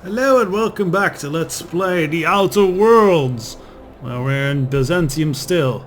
Hello and welcome back to Let's Play The Outer Worlds. Well, we're in Byzantium still.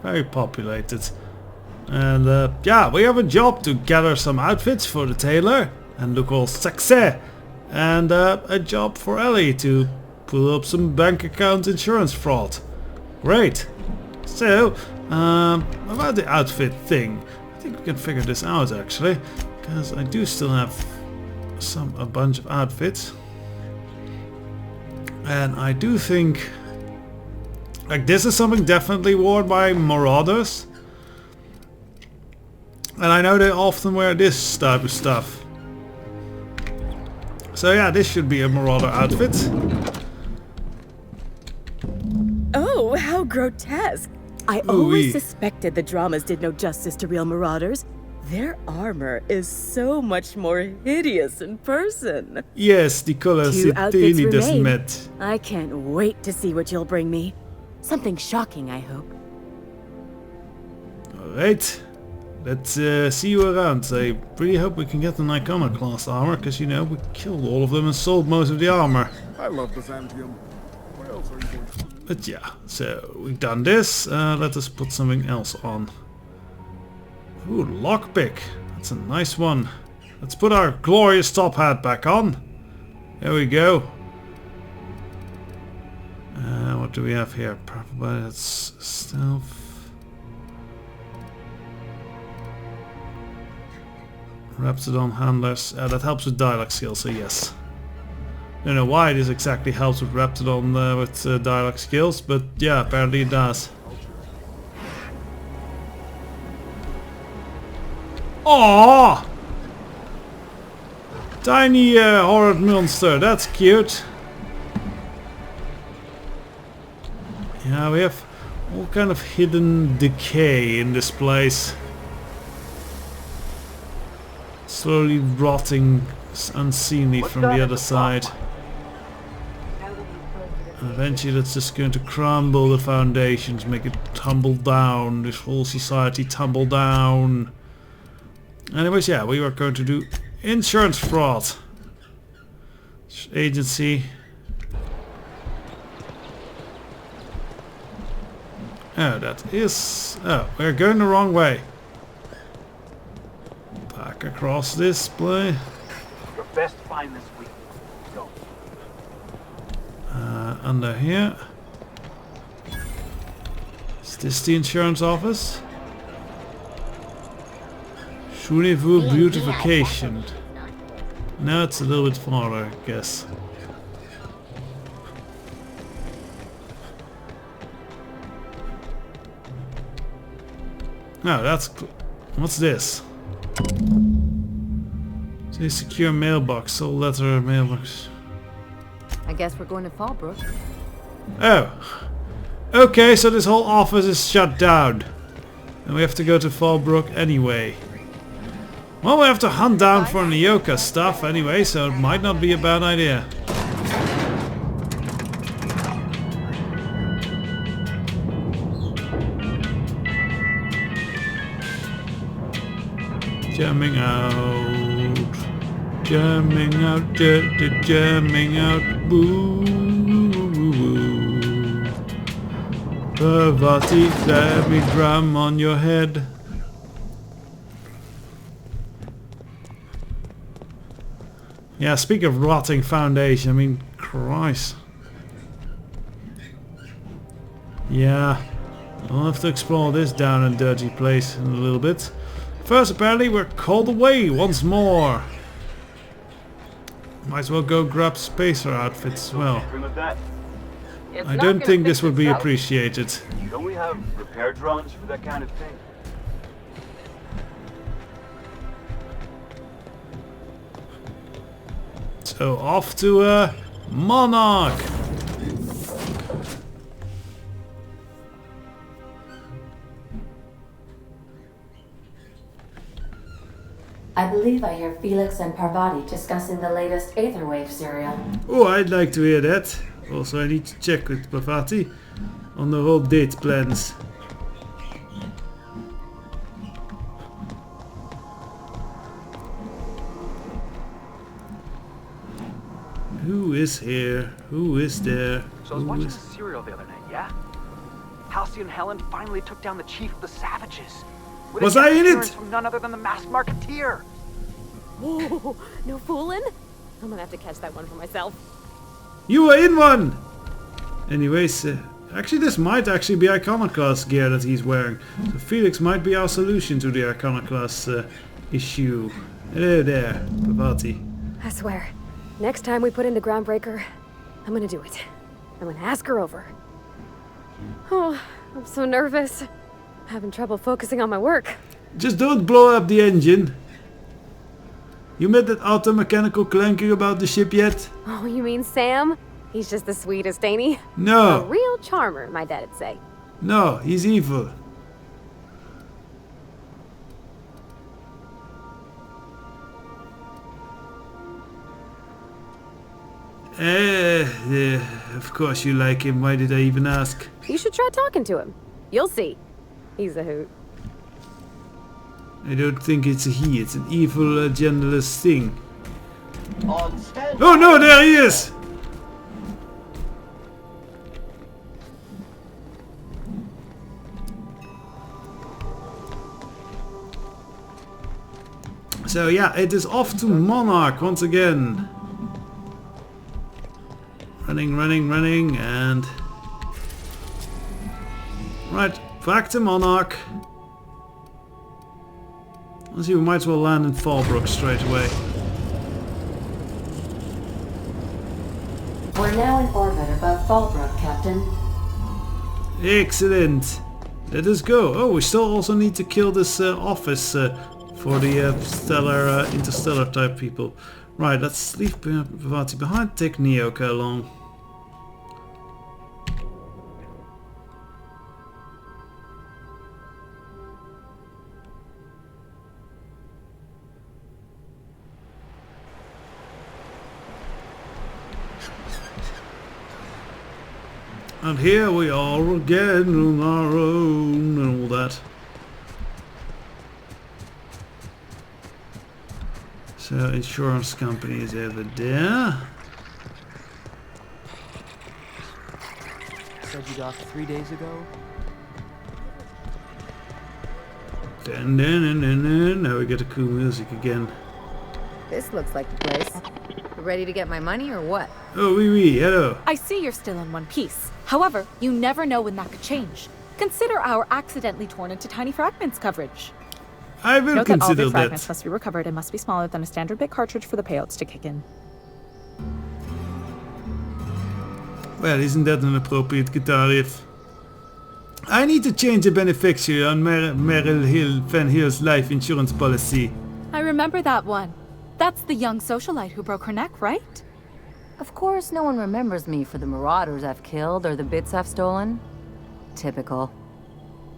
Very populated. And yeah, we have a job to gather some outfits for the tailor and look all sexy. And a job for Ellie to pull up some bank account insurance fraud. Great. So, about the outfit thing. I think we can figure this out actually. Because I do still have a bunch of outfits. And I do think like this is something definitely worn by marauders. And I know they often wear this type of stuff. So yeah, this should be a marauder outfit. Oh, how grotesque. I always suspected the dramas did no justice to real marauders. Their armor is so much more hideous in person. Yes, the colors Two it outfits really doesn't remain. match. I can't wait to see what you'll bring me. Something shocking, I hope. Alright, let's see you around. I really hope we can get an iconoclast armor, because you know, we killed all of them and sold most of the armor. I love Byzantium. Where else are you going to... But yeah, so we've done this. Let us put something else on. Ooh, lockpick. That's a nice one. Let's put our glorious top hat back on. There we go. What do we have here? Probably that's stealth. Raptidon handlers. That helps with dialogue skills, so yes. Don't know why this exactly helps with Raptidon with dialogue skills, but yeah, apparently it does. Aww! Tiny horrid monster, that's cute. Yeah, we have all kind of hidden decay in this place. Slowly rotting unseemly from the other side. Eventually that's just going to crumble the foundations, make it tumble down, this whole society tumble down. Anyways, yeah, we were going to do insurance fraud. Agency. Oh, that is... Oh, we're going the wrong way. Back across this play. Your best find this week. Go. Under here. Is this the insurance office? Voulez-vous beautification? No, it's a little bit farther, I guess. No, that's... What's this? Say secure mailbox, soul letter mailbox. I guess we're going to Fallbrook. Oh. Okay, so this whole office is shut down. And we have to go to Fallbrook anyway. Well, we have to hunt down for Nyoka stuff anyway, so it might not be a bad idea. Jamming out. Jamming out, jamming out, boo. Parvati, let me drum on your head. Yeah, speak of rotting foundation, I mean, Christ. Yeah, I'll have to explore this down and dirty place in a little bit. First, apparently, we're called away once more. Might as well go grab spacer outfits as well. I don't think this would be appreciated. Don't we have repair drones for that kind of thing? So off to Monarch. I believe I hear Felix and Parvati discussing the latest Aetherwave serial. Oh, I'd like to hear that. Also, I need to check with Parvati on the whole date plans. Who is here? Who is there? So I was Who watching is... the serial the other night, yeah? Halcyon Helen finally took down the chief of the savages. With Was a I in it? appearance from none other than the masked marketeer. Whoa, no fooling? I'm gonna have to catch that one for myself. You were in one! Anyways, actually this might actually be Iconoclast gear that he's wearing. So Felix might be our solution to the Iconoclast issue. Hello there, Parvati. I swear, next time we put into Groundbreaker, I'm gonna do it. I'm gonna ask her over. Oh, I'm so nervous. Having trouble focusing on my work. Just don't blow up the engine. You met that auto-mechanical clanker about the ship yet? Oh, you mean Sam? He's just the sweetest, ain't he? A No, real charmer, my dad'd say. no, he's evil. Of course you like him. Why did I even ask? You should try talking to him. You'll see. He's a hoot. I don't think it's a he. It's an evil, genderless thing. Oh no, there he is! So yeah, it is off to Monarch once again. Running, running, running, and... Right, back to Monarch. Let's see, we might as well land in Fallbrook straight away. We're now in orbit above Fallbrook, Captain. Excellent! Let us go. Oh, we still also need to kill this office for the stellar, interstellar type people. Right, let's leave Parvati behind, take Nyoka along. And here we are again on our own and all that. So insurance company is over there. Said you docked 3 days ago? Now we get the cool music again. This looks like the place. Ready to get my money or what? Oh, oui, hello. I see you're still in one piece. However, you never know when that could change. Consider our accidentally torn into tiny fragments coverage. I will Note that all consider bit fragments that. must be recovered and must be smaller than a standard bit cartridge for the payouts to kick in. Well, isn't that an appropriate guitar riff? I need to change the beneficiary on Merrill Van Hill's life insurance policy. I remember that one. That's the young socialite who broke her neck, right? Of course, no one remembers me for the marauders I've killed or the bits I've stolen. Typical.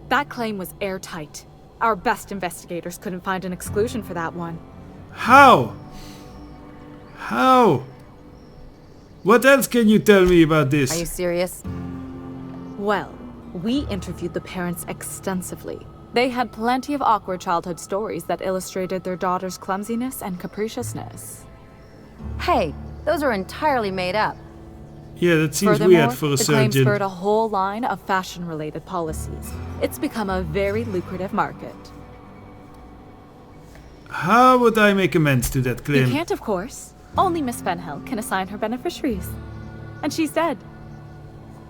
That claim was airtight. Our best investigators couldn't find an exclusion for that one. How? How? What else can you tell me about this? Are you serious? Well, we interviewed the parents extensively. They had plenty of awkward childhood stories that illustrated their daughter's clumsiness and capriciousness. Hey, those are entirely made up. Yeah, that seems Furthermore, weird for a the claim surgeon. spurred a whole line of fashion-related policies. It's become a very lucrative market. How would I make amends to that claim? You can't, of course. Only Miss Fenhill can assign her beneficiaries. And she's dead.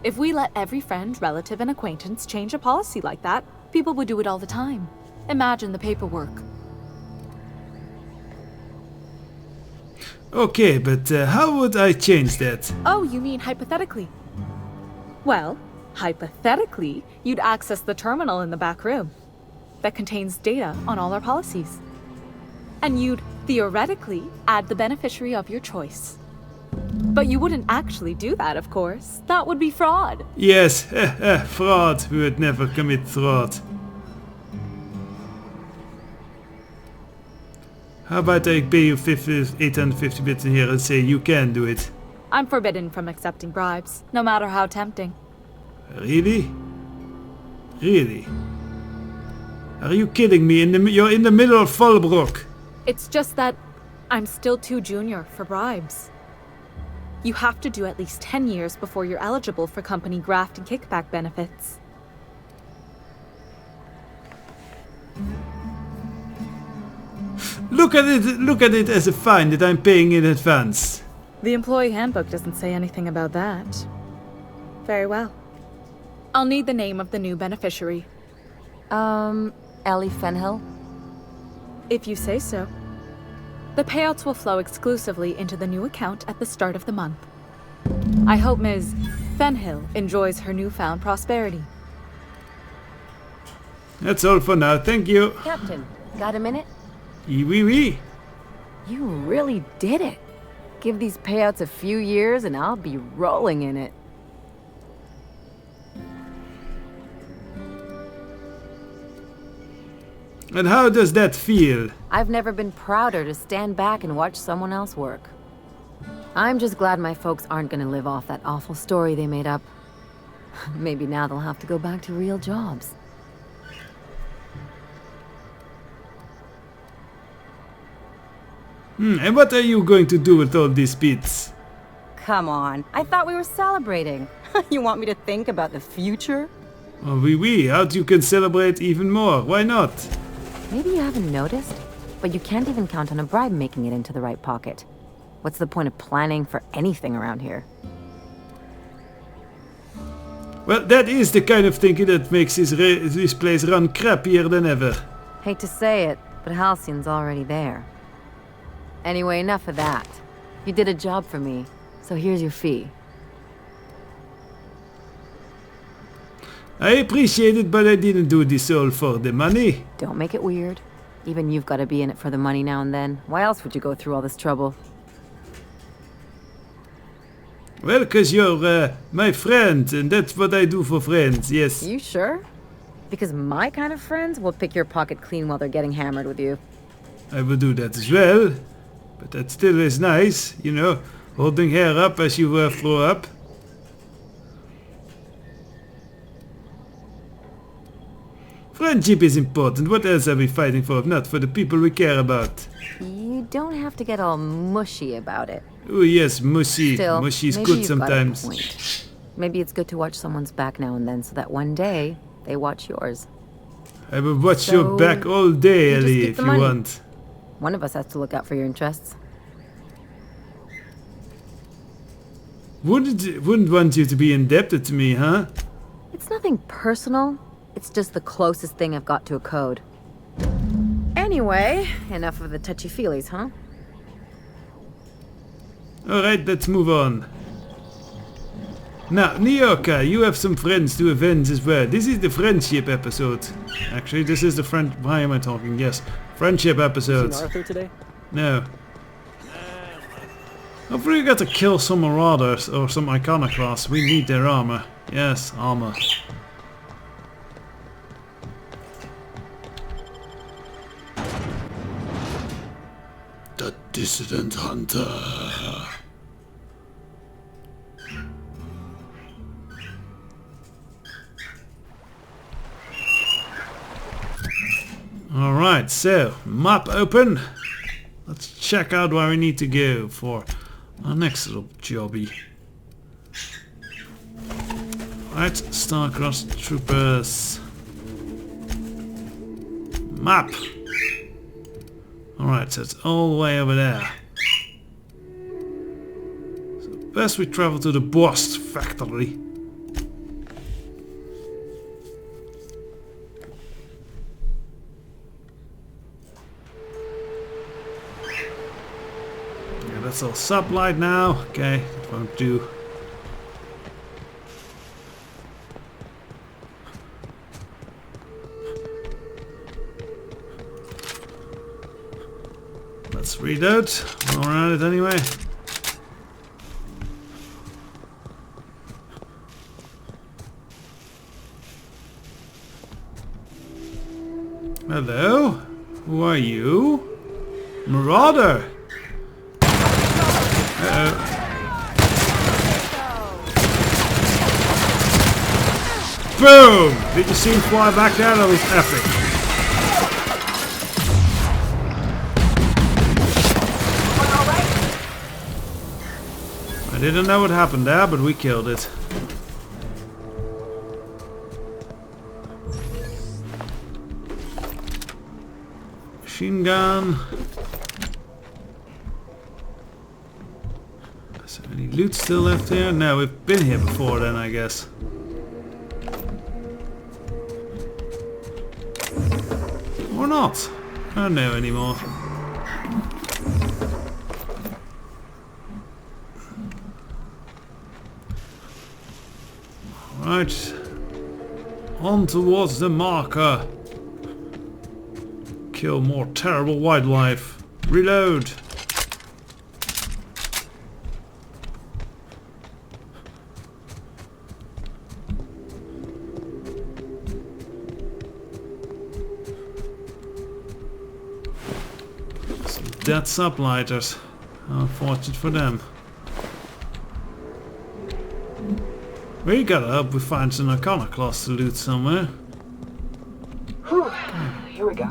If we let every friend, relative, and acquaintance change a policy like that, people would do it all the time. Imagine the paperwork. Okay, but how would I change that? Oh, you mean hypothetically? Well, hypothetically, you'd access the terminal in the back room that contains data on all our policies. And you'd, theoretically, add the beneficiary of your choice. But you wouldn't actually do that, of course. That would be fraud. Yes, fraud. We would never commit fraud. How about I pay you 850 bits in here and say you can do it? I'm forbidden from accepting bribes, no matter how tempting. Really? Really? Are you kidding me? You're in the middle of Fallbrook. It's just that I'm still too junior for bribes. You have to do at least 10 years before you're eligible for company graft and kickback benefits. Look at it as a fine that I'm paying in advance. The employee handbook doesn't say anything about that. Very well. I'll need the name of the new beneficiary. Ellie Fenhill? If you say so. The payouts will flow exclusively into the new account at the start of the month. I hope Ms. Fenhill enjoys her newfound prosperity. That's all for now, thank you. Captain, got a minute? Oui. You really did it. Give these payouts a few years and I'll be rolling in it. And how does that feel? I've never been prouder to stand back and watch someone else work. I'm just glad my folks aren't gonna live off that awful story they made up. Maybe now they'll have to go back to real jobs. And what are you going to do with all these bits? Come on, I thought we were celebrating. You want me to think about the future? Oh, oui. How you can celebrate even more? Why not? Maybe you haven't noticed, but you can't even count on a bribe making it into the right pocket. What's the point of planning for anything around here? Well, that is the kind of thinking that makes this place run crappier than ever. Hate to say it, but Halcyon's already there. Anyway, enough of that. You did a job for me, so here's your fee. I appreciate it, but I didn't do this all for the money. Don't make it weird. Even you've got to be in it for the money now and then. Why else would you go through all this trouble? Well, 'cause you're my friend, and that's what I do for friends, yes. You sure? Because my kind of friends will pick your pocket clean while they're getting hammered with you. I will do that as well. But that still is nice, you know, holding hair up as you throw up. Friendship is important. What else are we fighting for if not for the people we care about? You don't have to get all mushy about it. Oh yes, mushy. Still, Mushy's maybe good you've sometimes. got a point. Maybe it's good to watch someone's back now and then so that one day they watch yours. I will watch So, your back all day, you just Ellie, keep if the you money. want. One of us has to look out for your interests. Wouldn't want you to be indebted to me, huh? It's nothing personal. It's just the closest thing I've got to a code. Anyway, enough of the touchy-feelies, huh? Alright, let's move on. Now, Nyoka, you have some friends to avenge as well. This is the friendship episode. Actually, this is the friend... Why am I talking? Yes. Friendship episode. Seen Arthur today? No. Hopefully we got to kill some marauders or some iconoclasts. We need their armor. Yes, armor. The Dissident Hunter. Alright, so, map open. Let's check out where we need to go for our next little jobby. Right, Starcross Troopers. Map. Alright, so it's all the way over there. So best we travel to the Bost factory. Yeah, that's all sublight now. Okay, that won't do. Let's read out. All around it anyway. Hello? Who are you? Marauder! Uh-oh. Boom! Did you see him fly back there? That was epic. I didn't know what happened there, but we killed it. Machine gun. Is there any loot still left here? No, we've been here before then, I guess. Or not. I don't know anymore. Right. On towards the marker. Kill more terrible wildlife. Reload. Some dead sublighters. Unfortunate for them. We gotta hope we find some iconoclasts to loot somewhere. Whew. Here we go.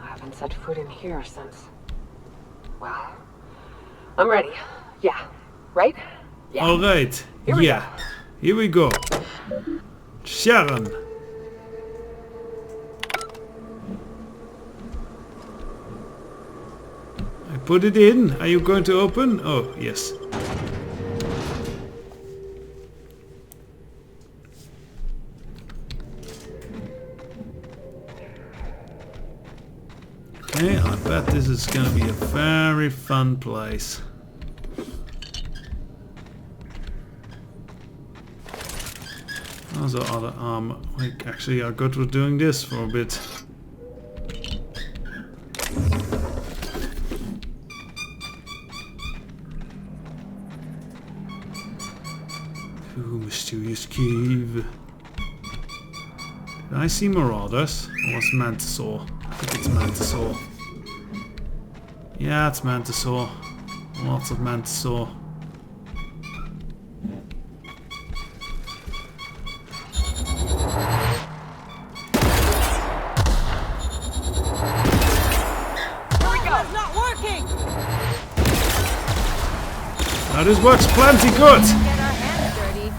I haven't set foot in here since... Well... I'm ready. Yeah. Right? Yeah. Alright. Yeah. Here we go. Sharon. I put it in. Are you going to open? Oh, yes. Okay, I bet this is gonna be a very fun place. Also, other armor. We actually are good with doing this for a bit. Ooh, mysterious cave. Did I see marauders? Or was Mantisaur? I think it's Mantisaur. Yeah, it's Mantisaur. Lots of Mantisaur. Not working. Now this works plenty good. Get our hands dirty.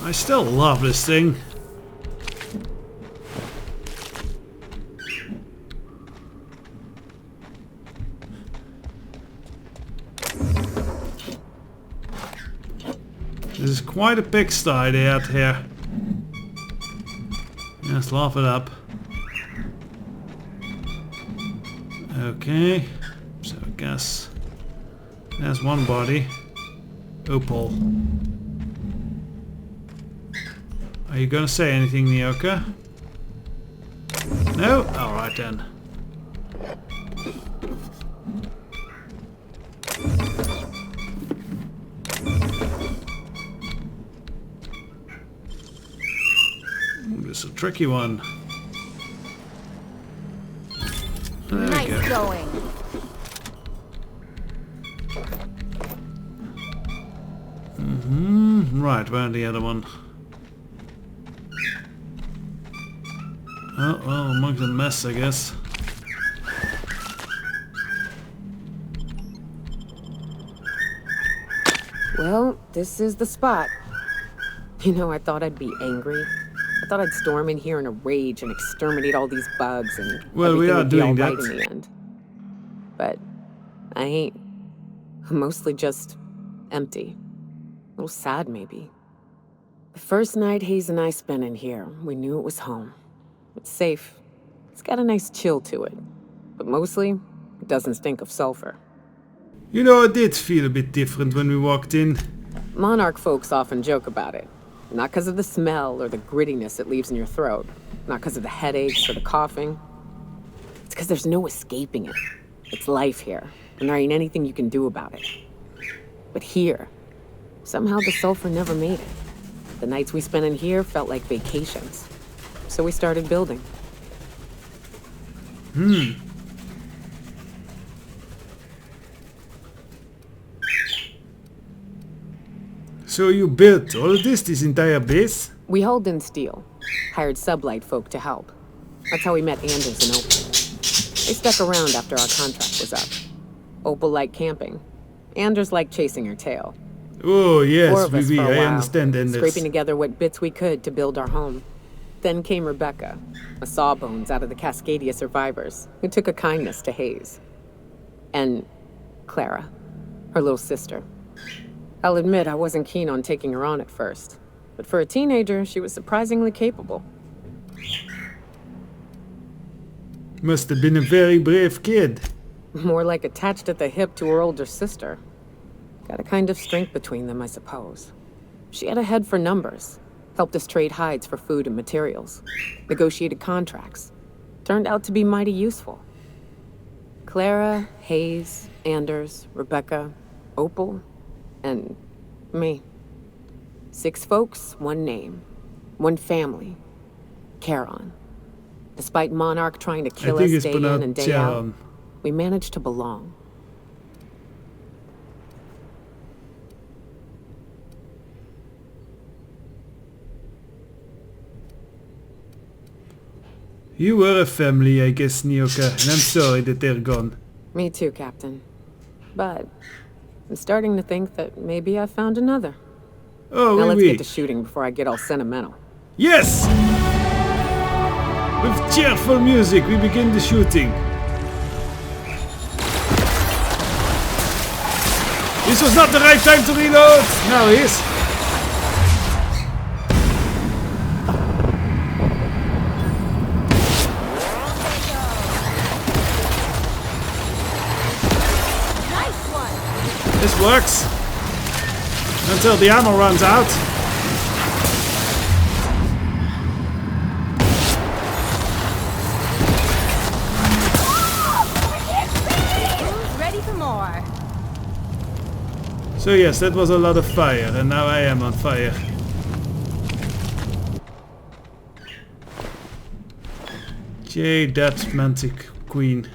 I still love this thing. This is quite a pigsty they had here. Let's laugh it up. Okay, so I guess there's one body. Opal. Are you gonna say anything, Nyoka? No? Alright then. This is a tricky one. There we go. Going. Right, where's the other one? Oh, well, amongst the mess, I guess. Well, this is the spot. You know, I thought I'd be angry. I thought I'd storm in here in a rage and exterminate all these bugs and well, we are doing that in the end. But I ain't. I'm mostly just empty. A little sad, maybe. The first night Hayes and I spent in here, we knew it was home. It's safe. It's got a nice chill to it. But mostly, it doesn't stink of sulfur. You know, it did feel a bit different when we walked in. Monarch folks often joke about it. Not because of the smell or the grittiness it leaves in your throat. Not because of the headaches or the coughing. It's because there's no escaping it. It's life here, and there ain't anything you can do about it. But here, somehow the sulfur never made it. The nights we spent in here felt like vacations. So we started building. So you built all of this entire base? We hauled in steel. Hired sublight folk to help. That's how we met Anders and Opal. They stuck around after our contract was up. Opal liked camping, Anders liked chasing her tail. Oh, Four yes, of us for a I while, understand Anders. scraping together what bits we could to build our home. Then came Rebecca, a sawbones out of the Cascadia survivors, who took a kindness to Hayes. And Clara, her little sister. I'll admit I wasn't keen on taking her on at first, but for a teenager, she was surprisingly capable. Must have been a very brave kid. More like attached at the hip to her older sister. Got a kind of strength between them, I suppose. She had a head for numbers. Helped us trade hides for food and materials. Negotiated contracts. Turned out to be mighty useful. Clara, Hayes, Anders, Rebecca, Opal, and me. 6 folks, 1 name. 1 family. Charon. Despite Monarch trying to kill us day in and day out, we managed to belong. You were a family, I guess, Nyoka, and I'm sorry that they're gone. Me too, Captain. But I'm starting to think that maybe I found another. Oh, now let's get to shooting before I get all sentimental. Yes! With cheerful music, we begin the shooting. This was not the right time to reload! Now it is. This works. Until the ammo runs out. Who's ready for more? So yes, that was a lot of fire, and now I am on fire. Jay, that mantic queen.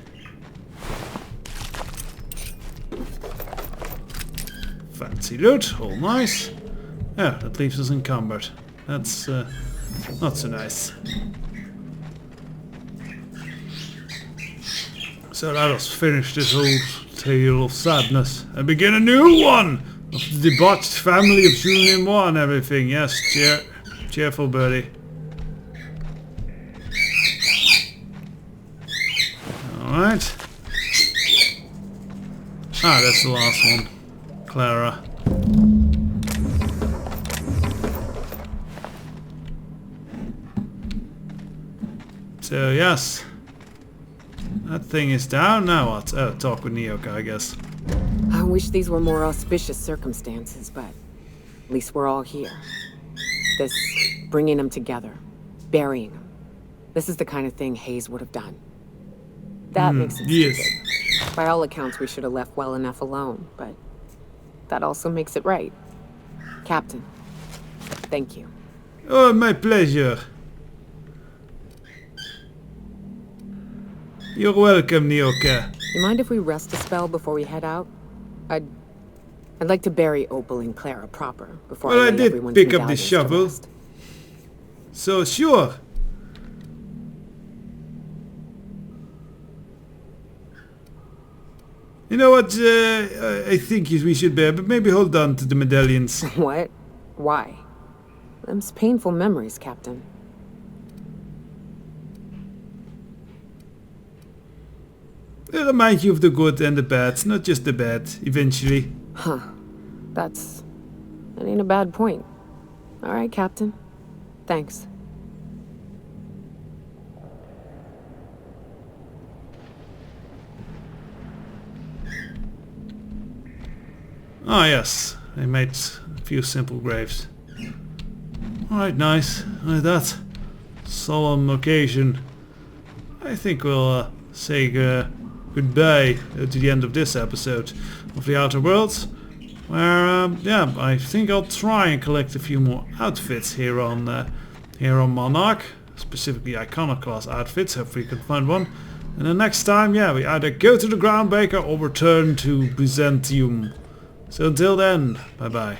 Fancy loot, all nice. Yeah, that leaves us encumbered. That's not so nice. So let us finish this whole tale of sadness and begin a new one of the debauched family of Julien Moore and everything. Yes, cheerful birdie. Alright. Ah, that's the last one. Clara. So yes, that thing is down. Now what? Oh, talk with Nyoka, I guess. I wish these were more auspicious circumstances, but at least we're all here. This bringing them together, burying them. This is the kind of thing Hayes would have done. That makes it stupid. By all accounts, we should have left well enough alone, but that also makes it right. Captain, thank you. Oh, my pleasure. You're welcome, Nyoka. You mind if we rest a spell before we head out? I'd like to bury Opal and Clara proper before Well, I lay did everyone's pick up the medallions to shovel. rest. So sure. You know what? I think we should bear, but maybe hold on to the medallions. What? Why? Them's painful memories, Captain. They remind you of the good and the bad, not just the bad, eventually. Huh. That ain't a bad point. Alright, Captain. Thanks. Ah yes, they made a few simple graves. Alright, nice. With that solemn occasion, I think we'll say goodbye to the end of this episode of The Outer Worlds, where yeah, I think I'll try and collect a few more outfits here on Monarch, specifically Iconoclast outfits. Hopefully you can find one. And the next time, yeah, we either go to the Groundbreaker or return to Byzantium. So until then, bye bye.